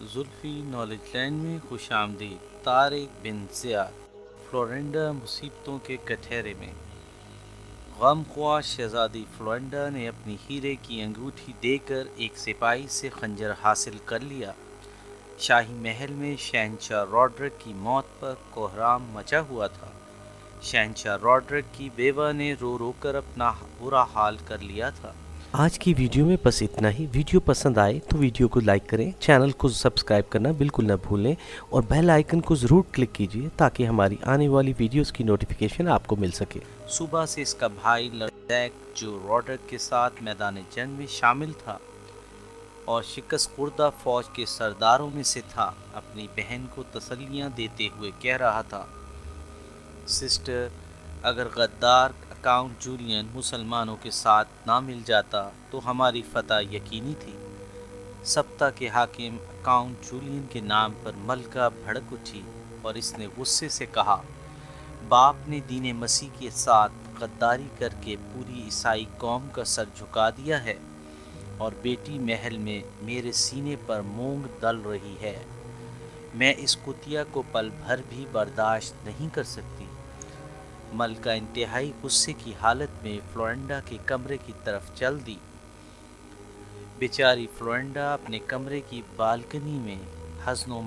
Zulfi knowledge land میں خوش آمدید۔ طارق بن زیاد، فلورنڈا مصیبتوں کے کٹہرے میں۔ غم خواہ شہزادی فلورنڈا نے اپنی ہیرے کی انگوٹھی دے کر ایک سپاہی سے خنجر حاصل کر لیا۔ شاہی محل میں شہنشاہ روڈرک کی موت پر کوہرام مچا ہوا تھا۔ شہنشاہ روڈرک کی بیوہ نے رو رو کر اپنا برا حال کر لیا تھا۔ آج کی ویڈیو میں بس اتنا ہی۔ ویڈیو پسند آئے تو ویڈیو کو لائک کریں، چینل کو سبسکرائب کرنا بالکل نہ بھولیں اور بیل آئیکن کو ضرور کلک کیجئے تاکہ ہماری آنے والی ویڈیوز کی نوٹیفیکیشن آپ کو مل سکے۔ صبح سے اس کا بھائی لرزیک جو روڈرک کے ساتھ میدان جنگ میں شامل تھا اور شکست خوردہ فوج کے سرداروں میں سے تھا، اپنی بہن کو تسلیاں دیتے ہوئے کہہ رہا تھا، سسٹر، اگر غدار اکاؤنٹ جولین مسلمانوں کے ساتھ نہ مل جاتا تو ہماری فتح یقینی تھی۔ سبتا کے حاکم اکاؤنٹ جولین کے نام پر ملکہ بھڑک اٹھی اور اس نے غصے سے کہا، باپ نے دین مسیح کے ساتھ غداری کر کے پوری عیسائی قوم کا سر جھکا دیا ہے اور بیٹی محل میں میرے سینے پر مونگ دل رہی ہے۔ میں اس کتیا کو پل بھر بھی برداشت نہیں کر سکتی۔ ملکہ انتہائی غصے کی حالت میں فلورنڈا کے کمرے کی طرف چل دی۔ بیچاری فلورنڈا اپنے کمرے کی بالکنی میں حزن و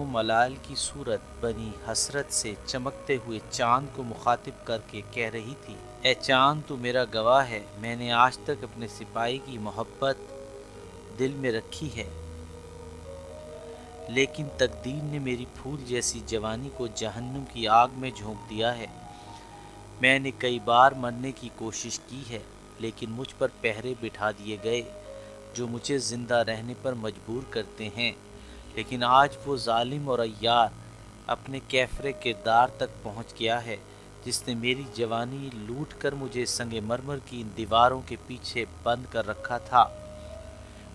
ملال کی صورت بنی حسرت سے چمکتے ہوئے چاند کو مخاطب کر کے کہہ رہی تھی، اے چاند، تو میرا گواہ ہے، میں نے آج تک اپنے سپاہی کی محبت دل میں رکھی ہے، لیکن تقدیر نے میری پھول جیسی جوانی کو جہنم کی آگ میں جھونک دیا ہے۔ میں نے کئی بار مرنے کی کوشش کی ہے، لیکن مجھ پر پہرے بٹھا دیے گئے جو مجھے زندہ رہنے پر مجبور کرتے ہیں، لیکن آج وہ ظالم اور عیار اپنے کیفر کردار تک پہنچ گیا ہے جس نے میری جوانی لوٹ کر مجھے سنگ مرمر کی ان دیواروں کے پیچھے بند کر رکھا تھا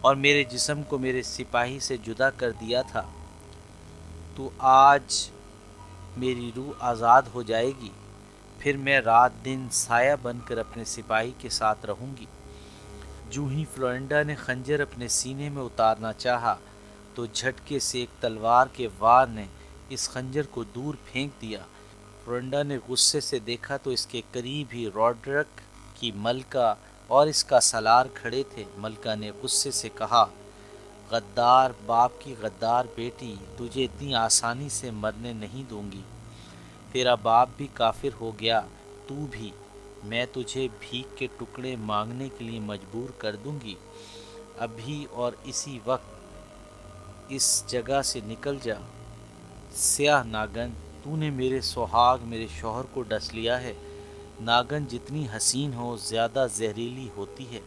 اور میرے جسم کو میرے سپاہی سے جدا کر دیا تھا۔ تو آج میری روح آزاد ہو جائے گی، پھر میں رات دن سایہ بن کر اپنے سپاہی کے ساتھ رہوں گی۔ جو ہی فلورنڈا نے خنجر اپنے سینے میں اتارنا چاہا تو جھٹکے سے ایک تلوار کے وار نے اس خنجر کو دور پھینک دیا۔ فلورنڈا نے غصے سے دیکھا تو اس کے قریب ہی روڈرک کی ملکہ اور اس کا سالار کھڑے تھے۔ ملکہ نے غصے سے کہا، غدار باپ کی غدار بیٹی، تجھے اتنی آسانی سے مرنے نہیں دوں گی۔ تیرا باپ بھی کافر ہو گیا، تو بھی۔ میں تجھے بھیک کے ٹکڑے مانگنے کے لیے مجبور کر دوں گی۔ ابھی اور اسی وقت اس جگہ سے نکل جا۔ سیاہ ناگن، تو نے میرے سہاگ میرے شوہر کو ڈس لیا ہے۔ ناگن جتنی حسین ہو زیادہ زہریلی ہوتی ہے۔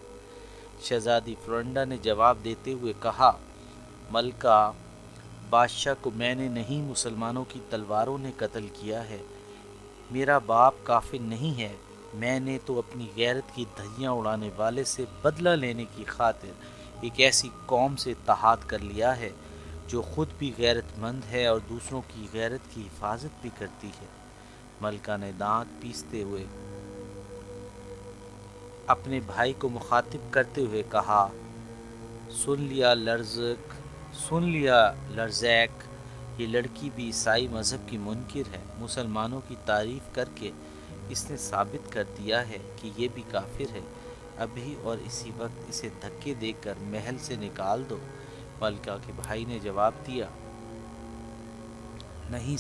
شہزادی فلورنڈا نے جواب دیتے ہوئے کہا، ملکہ، بادشاہ کو میں نے نہیں مسلمانوں کی تلواروں نے قتل کیا ہے۔ میرا باپ کافر نہیں ہے، میں نے تو اپنی غیرت کی دھجیاں اڑانے والے سے بدلہ لینے کی خاطر ایک ایسی قوم سے اتحاد کر لیا ہے جو خود بھی غیرت مند ہے اور دوسروں کی غیرت کی حفاظت بھی کرتی ہے۔ ملکہ نے دانت پیستے ہوئے اپنے بھائی کو مخاطب کرتے ہوئے کہا، سن لیا لرزیک، یہ لڑکی بھی عیسائی مذہب کی منکر ہے۔ مسلمانوں کی تعریف کر کے اس نے ثابت کر دیا ہے کہ یہ بھی کافر ہے۔ ابھی اور اسی وقت اسے دھکے دے کر محل سے نکال دو۔ ملکہ کے بھائی نے جواب دیا، نہیں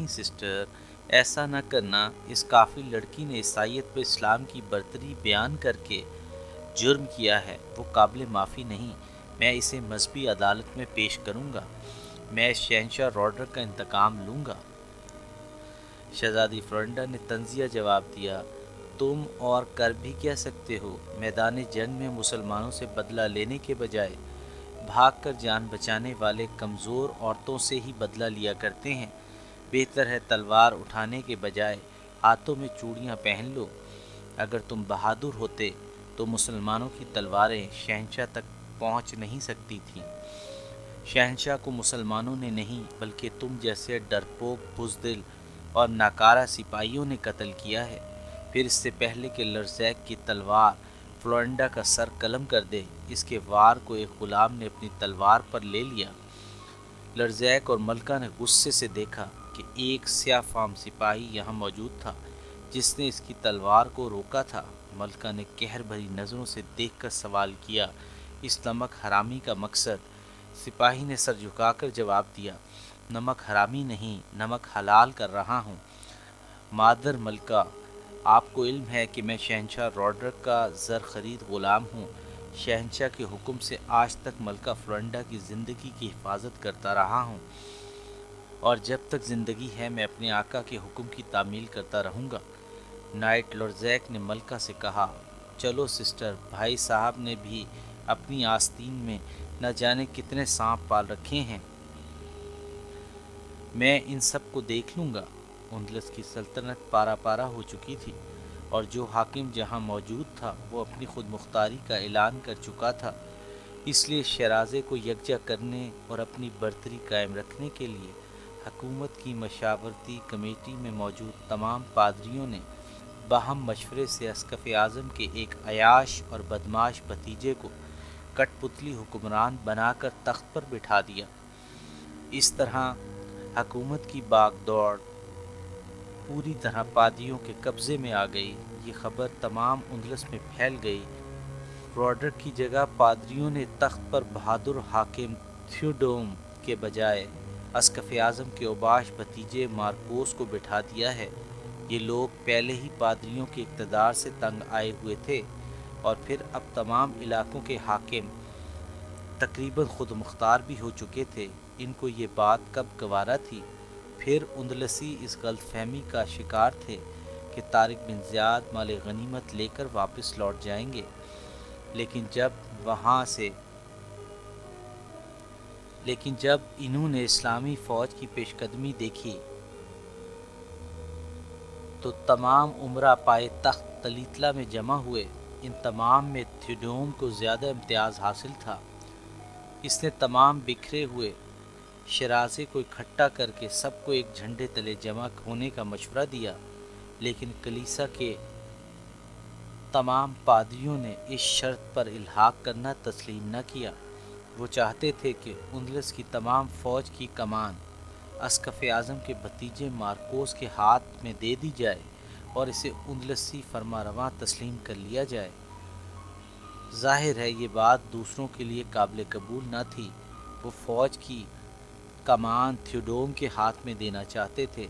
سسٹر، ایسا نہ کرنا۔ اس کافر لڑکی نے عیسائیت پر اسلام کی برتری بیان کر کے جرم کیا ہے، وہ قابل معافی نہیں۔ میں اسے مذہبی عدالت میں پیش کروں گا، میں شہنشاہ روڈرک کا انتقام لوں گا۔ شہزادی فلورنڈا نے طنزیہ جواب دیا، تم اور کر بھی کیا سکتے ہو؟ میدان جنگ میں مسلمانوں سے بدلہ لینے کے بجائے بھاگ کر جان بچانے والے کمزور عورتوں سے ہی بدلہ لیا کرتے ہیں۔ بہتر ہے تلوار اٹھانے کے بجائے ہاتھوں میں چوڑیاں پہن لو۔ اگر تم بہادر ہوتے تو مسلمانوں کی تلواریں شہنشاہ تک پہنچ نہیں سکتی تھیں۔ شہنشاہ کو مسلمانوں نے نہیں بلکہ تم جیسے ڈرپوک، بزدل اور ناکارہ سپاہیوں نے قتل کیا ہے۔ پھر اس سے پہلے کہ لرزیک کی تلوار فلورنڈا کا سر قلم کر دے۔ اس کے وار کو ایک غلام نے اپنی تلوار پر لے لیا۔ لرزیک اور ملکہ نے غصے سے دیکھا کہ ایک سیاہ فام سپاہی یہاں موجود تھا جس نے اس کی تلوار کو روکا تھا۔ ملکہ نے قہر بھری نظروں سے دیکھ کر سوال کیا، اس نمک حرامی کا مقصد؟ سپاہی نے سر جھکا کر جواب دیا، نمک حرامی نہیں، نمک حلال کر رہا ہوں۔ مادر ملکہ، آپ کو علم ہے کہ میں شہنشاہ روڈرک کا زر خرید غلام ہوں۔ شہنشاہ کے حکم سے آج تک ملکہ فلورنڈا کی زندگی کی حفاظت کرتا رہا ہوں، اور جب تک زندگی ہے میں اپنے آقا کے حکم کی تعمیل کرتا رہوں گا۔ نائٹ لرزیک نے ملکہ سے کہا، چلو سسٹر، بھائی صاحب نے بھی اپنی آستین میں نہ جانے کتنے سانپ پال رکھے ہیں، میں ان سب کو دیکھ لوں گا۔ اندلس کی سلطنت پارا پارا ہو چکی تھی، اور جو حاکم جہاں موجود تھا وہ اپنی خود مختاری کا اعلان کر چکا تھا۔ اس لیے شیرازے کو یکجا کرنے اور اپنی برتری قائم رکھنے کے لیے حکومت کی مشاورتی کمیٹی میں موجود تمام پادریوں نے باہم مشورے سے اسقف اعظم کے ایک عیاش اور بدماش بھتیجے کو کٹ پتلی حکمران بنا کر تخت پر بٹھا دیا۔ اس طرح حکومت کی باغ دوڑ پوری طرح پادریوں کے قبضے میں آ گئی۔ یہ خبر تمام اندلس میں پھیل گئی۔ روڈرک کی جگہ پادریوں نے تخت پر بہادر حاکم تھیوڈوم کے بجائے اسقف اعظم کے اوباش بھتیجے مارکوس کو بٹھا دیا ہے۔ یہ لوگ پہلے ہی پادریوں کے اقتدار سے تنگ آئے ہوئے تھے، اور پھر اب تمام علاقوں کے حاکم تقریباً خود مختار بھی ہو چکے تھے۔ ان کو یہ بات کب گوارا تھی؟ پھر اندلسی اس غلط فہمی کا شکار تھے کہ طارق بن زیاد مال غنیمت لے کر واپس لوٹ جائیں گے، لیکن جب انہوں نے اسلامی فوج کی پیش قدمی دیکھی تو تمام امراء پائے تخت تلیتلا میں جمع ہوئے۔ ان تمام میں تھیوڈوم کو زیادہ امتیاز حاصل تھا۔ اس نے تمام بکھرے ہوئے شیرازے کو اکٹھا کر کے سب کو ایک جھنڈے تلے جمع ہونے کا مشورہ دیا، لیکن کلیسا کے تمام پادریوں نے اس شرط پر الحاق کرنا تسلیم نہ کیا۔ وہ چاہتے تھے کہ اندلس کی تمام فوج کی کمان اسقف اعظم کے بھتیجے مارکوس کے ہاتھ میں دے دی جائے اور اسے اندلسی فرما رواں تسلیم کر لیا جائے۔ ظاہر ہے یہ بات دوسروں کے لیے قابل قبول نہ تھی۔ وہ فوج کی کمان تھیوڈوم کے ہاتھ میں دینا چاہتے تھے،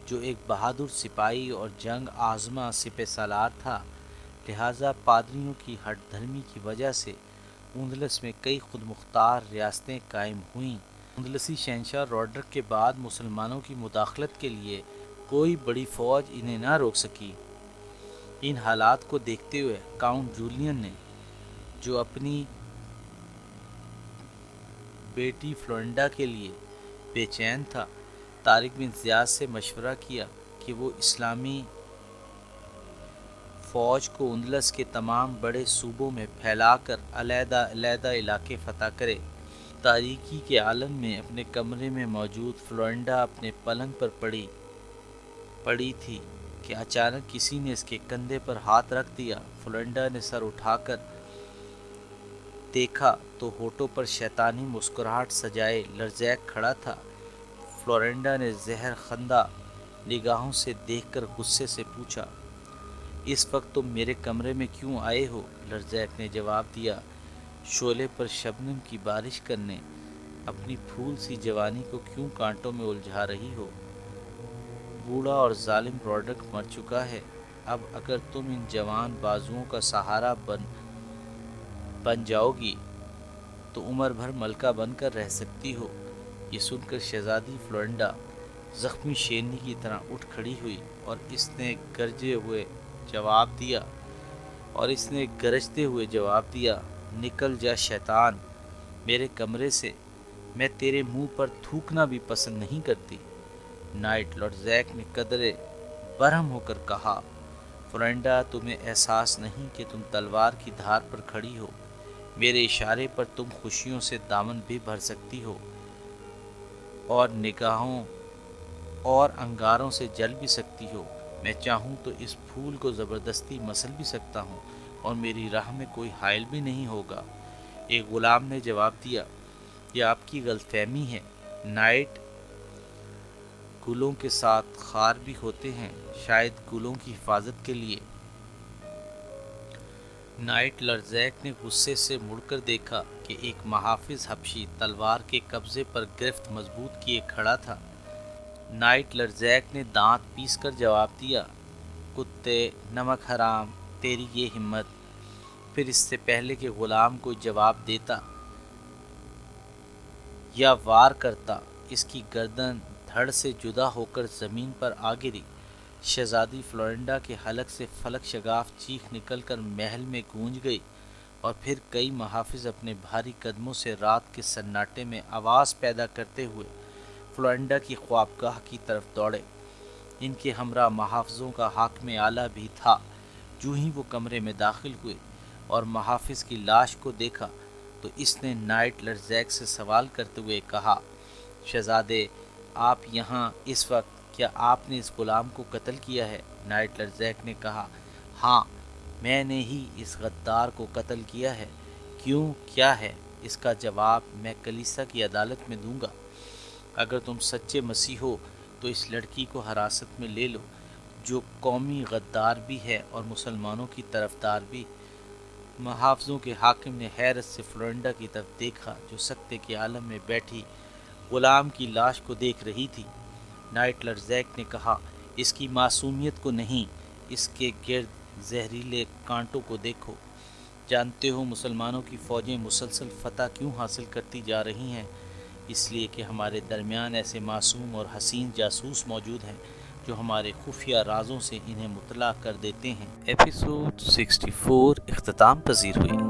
جو ایک بہادر سپاہی اور جنگ آزما سپہ سالار تھا۔ لہٰذا پادریوں کی ہٹ دھرمی کی وجہ سے اندلس میں کئی خود مختار ریاستیں قائم ہوئیں۔ اندلسی شہنشاہ روڈرک کے بعد مسلمانوں کی مداخلت کے لیے کوئی بڑی فوج انہیں نہ روک سکی۔ ان حالات کو دیکھتے ہوئے کاؤنٹ جولین نے، جو اپنی بیٹی فلورنڈا کے لیے بے چین تھا، طارق بن زیاد سے مشورہ کیا کہ وہ اسلامی فوج کو اندلس کے تمام بڑے صوبوں میں پھیلا کر علیحدہ علیحدہ علاقے فتح کرے۔ تاریکی کے عالم میں اپنے کمرے میں موجود فلورنڈا اپنے پلنگ پر پڑی تھی کہ اچانک کسی نے اس کے کندھے پر ہاتھ رکھ دیا۔ فلورنڈا نے سر اٹھا کر دیکھا تو ہونٹوں پر شیطانی مسکراہٹ سجائے لرزیک کھڑا تھا۔ فلورنڈا نے زہر خندہ نگاہوں سے دیکھ کر غصے سے پوچھا، اس وقت تم میرے کمرے میں کیوں آئے ہو؟ لرزیک نے جواب دیا، شعلے پر شبنم کی بارش کرنے۔ اپنی پھول سی جوانی کو کیوں کانٹوں میں الجھا رہی ہو؟ بوڑھا اور ظالم روڈرک مر چکا ہے، اب اگر تم ان جوان بازوؤں کا سہارا بن جاؤ گی تو عمر بھر ملکہ بن کر رہ سکتی ہو۔ یہ سن کر شہزادی فلورنڈا زخمی شیرنی کی طرح اٹھ کھڑی ہوئی، اور اس نے گرجتے ہوئے جواب دیا، نکل جا شیطان میرے کمرے سے، میں تیرے منہ پر تھوکنا بھی پسند نہیں کرتی۔ نائٹ لرزیک نے قدرے برہم ہو کر کہا، فلورنڈا تمہیں احساس نہیں کہ تم تلوار کی دھار پر کھڑی ہو؟ میرے اشارے پر تم خوشیوں سے دامن بھی بھر سکتی ہو، اور نگاہوں اور انگاروں سے جل بھی سکتی ہو۔ میں چاہوں تو اس پھول کو زبردستی مسل بھی سکتا ہوں، اور میری راہ میں کوئی حائل بھی نہیں ہوگا۔ ایک غلام نے جواب دیا، یہ آپ کی غلط فہمی ہے، نائٹ گلوں کے ساتھ خار بھی ہوتے ہیں، شاید گلوں کی حفاظت کے لیے۔ نائٹ لرزیک نے غصے سے مڑ کر دیکھا کہ ایک محافظ حبشی تلوار کے قبضے پر گرفت مضبوط کیے کھڑا تھا۔ نائٹ لرزیک نے دانت پیس کر جواب دیا، کتے، نمک حرام، تیری یہ ہمت! پھر اس سے پہلے کہ غلام کوئی جواب دیتا یا وار کرتا، اس کی گردن دھڑ سے جدا ہو کر زمین پر آ گری۔ شہزادی فلورنڈا کے حلق سے فلک شگاف چیخ نکل کر محل میں گونج گئی، اور پھر کئی محافظ اپنے بھاری قدموں سے رات کے سناٹے میں آواز پیدا کرتے ہوئے فلورنڈا کی خوابگاہ کی طرف دوڑے۔ ان کے ہمراہ محافظوں کا حاکم اعلیٰ بھی تھا۔ جو ہی وہ کمرے میں داخل ہوئے اور محافظ کی لاش کو دیکھا تو اس نے نائٹ لرزیک سے سوال کرتے ہوئے کہا، شہزادے، آپ یہاں اس وقت، کیا آپ نے اس غلام کو قتل کیا ہے؟ نائٹ لرزیک نے کہا، ہاں، میں نے ہی اس غدار کو قتل کیا ہے۔ کیوں، کیا ہے؟ اس کا جواب میں کلیسا کی عدالت میں دوں گا۔ اگر تم سچے مسیح ہو تو اس لڑکی کو حراست میں لے لو، جو قومی غدار بھی ہے اور مسلمانوں کی طرفدار بھی۔ محافظوں کے حاکم نے حیرت سے فلورنڈا کی طرف دیکھا، جو سکتے کے عالم میں بیٹھی غلام کی لاش کو دیکھ رہی تھی۔ نائٹ لرزیک نے کہا، اس کی معصومیت کو نہیں، اس کے گرد زہریلے کانٹوں کو دیکھو۔ جانتے ہو مسلمانوں کی فوجیں مسلسل فتح کیوں حاصل کرتی جا رہی ہیں؟ اس لیے کہ ہمارے درمیان ایسے معصوم اور حسین جاسوس موجود ہیں جو ہمارے خفیہ رازوں سے انہیں مطلع کر دیتے ہیں۔ ایپیسوڈ 64 اختتام پذیر ہوئی۔